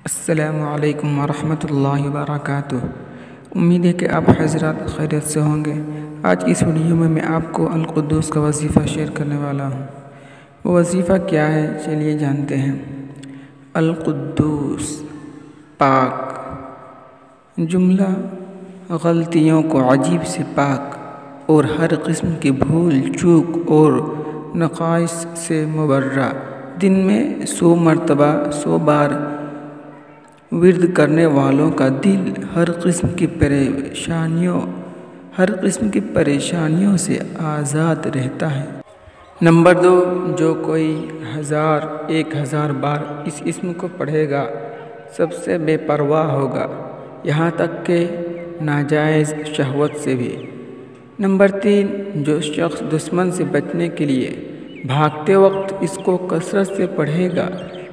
السلام علیکم ورحمۃ اللہ وبرکاتہ۔ امید ہے کہ آپ حضرات خیریت سے ہوں گے۔ آج کی اس ویڈیو میں آپ کو القدوس کا وظیفہ شیئر کرنے والا ہوں۔ وہ وظیفہ کیا ہے چلیے جانتے ہیں۔ القدوس، پاک، جملہ غلطیوں کو عجیب سے پاک اور ہر قسم کی بھول چوک اور نقائص سے مبرہ، دن میں 100 مرتبہ 100 بار ورد کرنے والوں کا دل ہر قسم کی پریشانیوں سے آزاد رہتا ہے۔ نمبر 2، جو کوئی 1000 بار اس اسم کو پڑھے گا سب سے بے پرواہ ہوگا، یہاں تک کہ ناجائز شہوت سے بھی۔ نمبر 3، جو شخص دشمن سے بچنے کے لیے بھاگتے وقت اس کو کثرت سے پڑھے گا،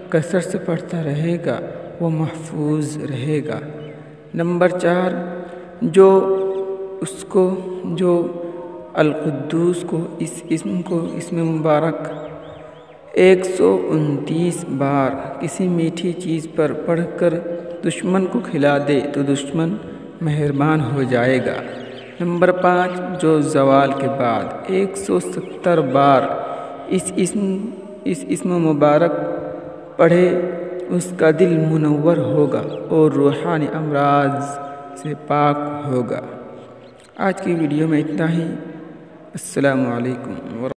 کثرت سے پڑھتا رہے گا، وہ محفوظ رہے گا۔ نمبر 4، جو القدوس کو اس اسم مبارک 129 بار کسی میٹھی چیز پر پڑھ کر دشمن کو کھلا دے تو دشمن مہربان ہو جائے گا۔ نمبر 5، جو زوال کے بعد 170 بار اس اسم مبارک پڑھے اس کا دل منور ہوگا اور روحانی امراض سے پاک ہوگا۔ آج کی ویڈیو میں اتنا ہی۔ السلام علیکم۔